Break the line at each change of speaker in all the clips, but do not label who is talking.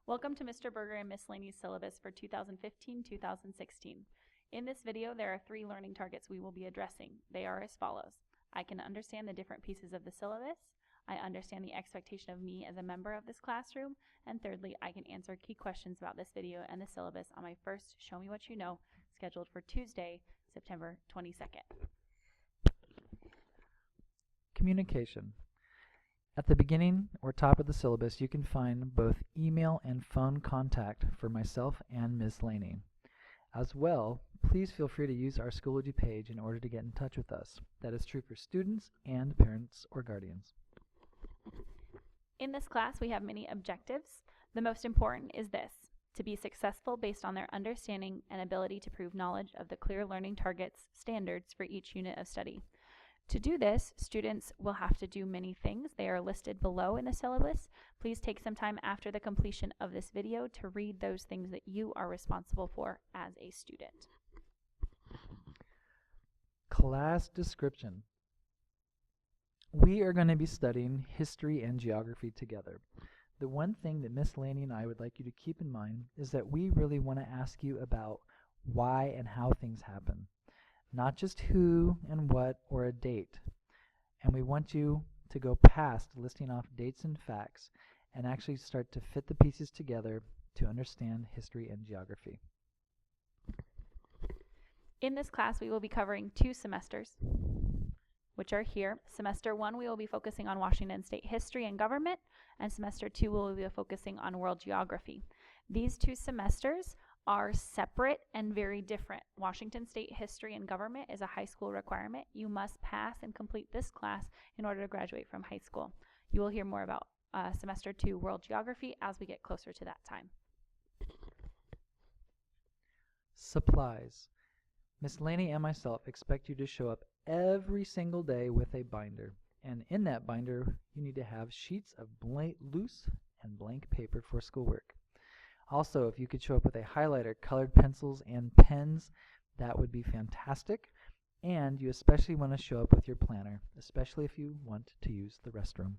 Welcome to Mr. Berger and Ms. Laney's syllabus for 2015-2016. In this video, there are 3 learning targets we will be addressing. They are as follows. I can understand the different pieces of the syllabus. I understand the expectation of me as a member of this classroom. And thirdly, I can answer key questions about this video and the syllabus on my first Show Me What You Know, scheduled for Tuesday, September 22nd.
Communication. At the beginning or top of the syllabus, you can find both email and phone contact for myself and Ms. Laney. As well, please feel free to use our Schoology page in order to get in touch with us. That is true for students and parents or guardians.
In this class, we have many objectives. The most important is this: to be successful based on their understanding and ability to prove knowledge of the clear learning targets standards for each unit of study. To do this, students will have to do many things. They are listed below in the syllabus. Please take some time after the completion of this video to read those things that you are responsible for as a student.
Class description. We are going to be studying history and geography together. The one thing that Miss Laney and I would like you to keep in mind is that we really want to ask you about why and how things happen. Not just who and what or a date. And we want you to go past listing off dates and facts and actually start to fit the pieces together to understand history and geography.
In this class, we will be covering 2 semesters, which are here. Semester 1, we will be focusing on Washington State history and government, and Semester 2 will be focusing on world geography. These 2 semesters are separate and very different. Washington State history and government is a high school requirement. You must pass and complete this class in order to graduate from high school. You will hear more about Semester 2 world geography as we get closer to that time.
Supplies. Miss Laney and myself expect you to show up every single day with a binder. And in that binder, you need to have sheets of loose and blank paper for schoolwork. Also, if you could show up with a highlighter, colored pencils, and pens, that would be fantastic. And you especially want to show up with your planner, especially if you want to use the restroom.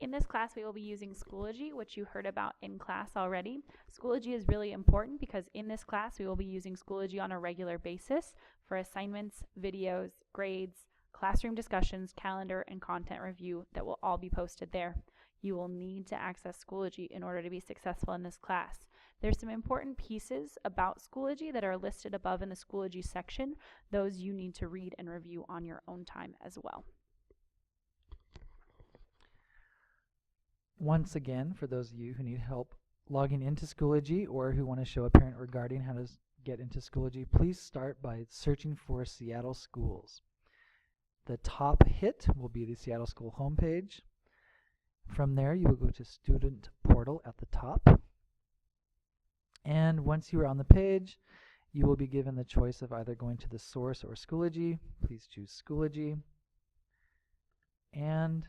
In this class, we will be using Schoology, which you heard about in class already. Schoology is really important because in this class, we will be using Schoology on a regular basis for assignments, videos, grades, classroom discussions, calendar, and content review that will all be posted there. You will need to access Schoology in order to be successful in this class. There's some important pieces about Schoology that are listed above in the Schoology section. Those you need to read and review on your own time as well.
Once again, for those of you who need help logging into Schoology or who want to show a parent or guardian how to get into Schoology, please start by searching for Seattle Schools. The top hit will be the Seattle School homepage. From there, you will go to Student Portal at the top. And once you are on the page, you will be given the choice of either going to the source or Schoology. Please choose Schoology. And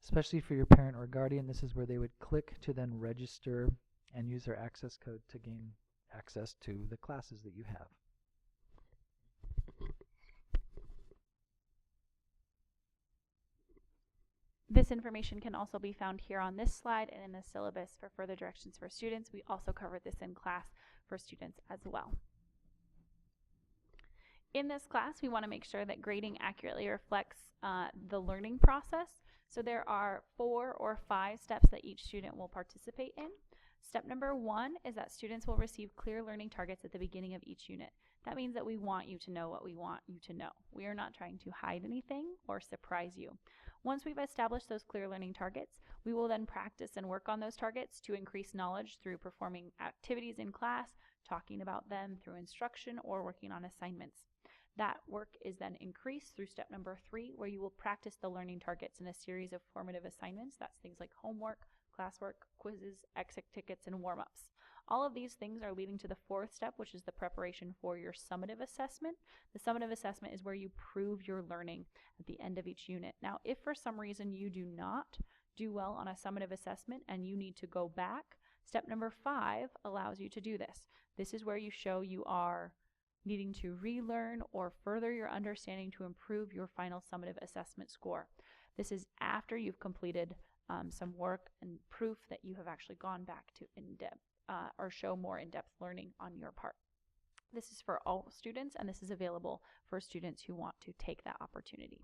especially for your parent or guardian, this is where they would click to then register and use their access code to gain access to the classes that you have.
This information can also be found here on this slide and in the syllabus for further directions for students. We also covered this in class for students as well. In this class, we want to make sure that grading accurately reflects the learning process. So there are 4 or 5 steps that each student will participate in. Step number 1 is that students will receive clear learning targets at the beginning of each unit. That means that we want you to know what we want you to know. We are not trying to hide anything or surprise you. Once we've established those clear learning targets, we will then practice and work on those targets to increase knowledge through performing activities in class, talking about them through instruction, or working on assignments. That work is then increased through step number 3, where you will practice the learning targets in a series of formative assignments. That's things like homework, classwork, quizzes, exit tickets, and warm-ups. All of these things are leading to the 4th step, which is the preparation for your summative assessment. The summative assessment is where you prove your learning at the end of each unit. Now, if for some reason you do not do well on a summative assessment and you need to go back, step number 5 allows you to do this. This is where you show you are needing to relearn or further your understanding to improve your final summative assessment score. This is after you've completed some work and proof that you have actually gone back to in-depth or show more in-depth learning on your part. This is for all students, and this is available for students who want to take that opportunity.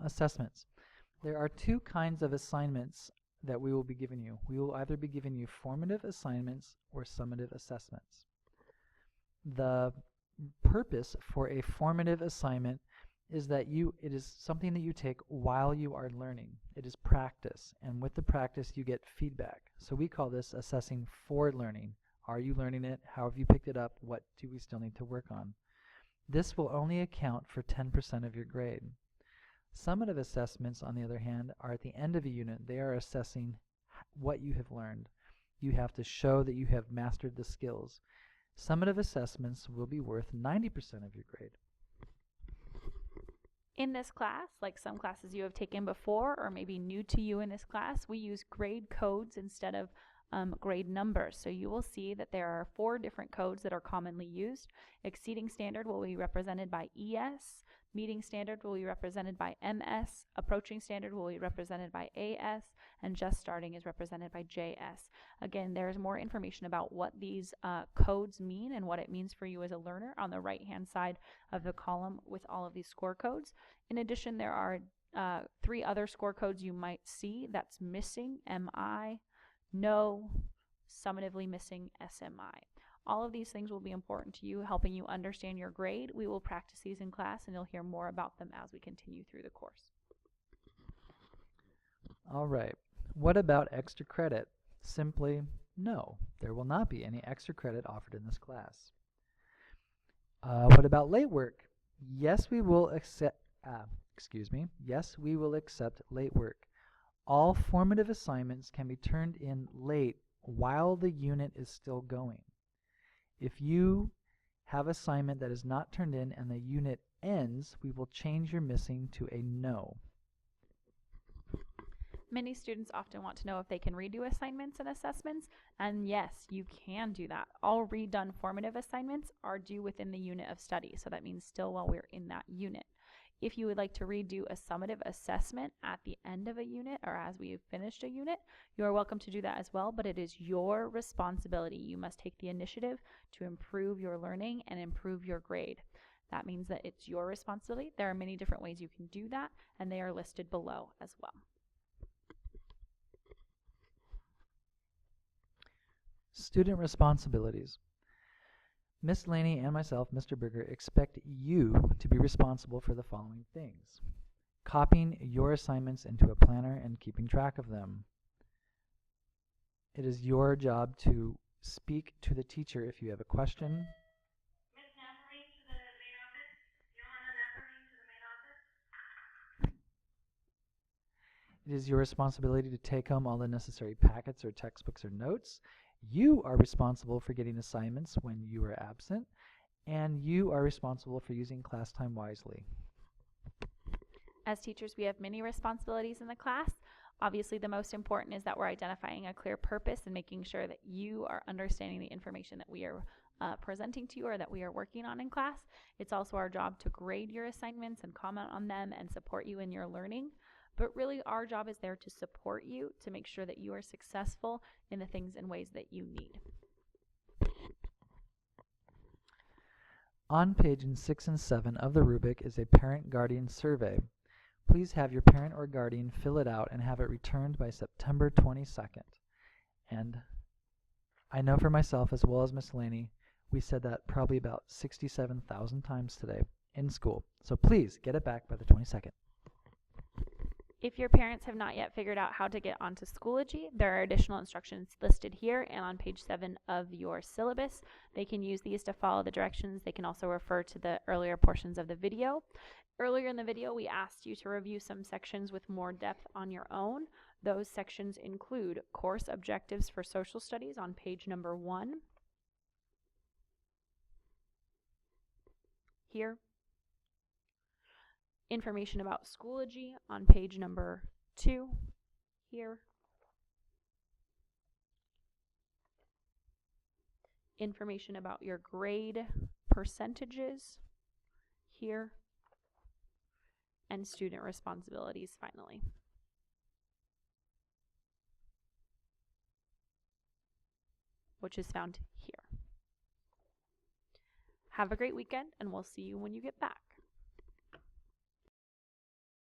Assessments. There are two kinds of assignments that we will be giving you. We will either be giving you formative assignments or summative assessments. The purpose for a formative assignment is that it is something that you take while you are learning. It is practice, and with the practice you get feedback. So we call this assessing for learning. Are you learning it? How have you picked it up? What do we still need to work on? This will only account for 10% of your grade. Summative assessments, on the other hand, are at the end of a unit. They are assessing what you have learned. You have to show that you have mastered the skills. Summative assessments will be worth 90% of your grade.
In this class, like some classes you have taken before or maybe new to you in this class, we use grade codes instead of grade numbers. So you will see that there are 4 different codes that are commonly used. Exceeding standard will be represented by ES. Meeting standard will be represented by MS, approaching standard will be represented by AS, and just starting is represented by JS. Again, there's more information about what these codes mean and what it means for you as a learner on the right-hand side of the column with all of these score codes. In addition, there are 3 other score codes you might see that's missing: MI, no, summatively missing SMI. All of these things will be important to you, helping you understand your grade. We will practice these in class, and you'll hear more about them as we continue through the course.
All right. What about extra credit? Simply, no. There will not be any extra credit offered in this class. What about late work? Yes, we will accept. Yes, we will accept late work. All formative assignments can be turned in late while the unit is still going. If you have assignment that is not turned in and the unit ends, we will change your missing to a no.
Many students often want to know if they can redo assignments and assessments, and yes, you can do that. All redone formative assignments are due within the unit of study, so that means still while we're in that unit. If you would like to redo a summative assessment at the end of a unit or as we have finished a unit, you are welcome to do that as well, but it is your responsibility. You must take the initiative to improve your learning and improve your grade. That means that it's your responsibility. There are many different ways you can do that, and they are listed below as well.
Student responsibilities. Miss Laney and myself, Mr. Berger, expect you to be responsible for the following things: copying your assignments into a planner and keeping track of them. It is your job to speak to the teacher if you have a question.
Miss Napoli to the main office. Johanna Napoli to the main office.
It is your responsibility to take home all the necessary packets or textbooks or notes. You are responsible for getting assignments when you are absent, and you are responsible for using class time wisely.
As teachers, we have many responsibilities in the class. Obviously, the most important is that we're identifying a clear purpose and making sure that you are understanding the information that we are presenting to you or that we are working on in class. It's also our job to grade your assignments and comment on them and support you in your learning. But really, our job is there to support you, to make sure that you are successful in the things and ways that you need.
On pages 6 and 7 of the rubric is a parent-guardian survey. Please have your parent or guardian fill it out and have it returned by September 22nd. And I know for myself, as well as Miss Laney, we said that probably about 67,000 times today in school. So please get it back by the 22nd.
If your parents have not yet figured out how to get onto Schoology, there are additional instructions listed here and on page 7 of your syllabus. They can use these to follow the directions. They can also refer to the earlier portions of the video. Earlier in the video, we asked you to review some sections with more depth on your own. Those sections include course objectives for social studies on page number 1. Here. Information about Schoology on page number 2, here. Information about your grade percentages here, and student responsibilities finally. Which is found here. Have a great weekend, and we'll see you when you get back.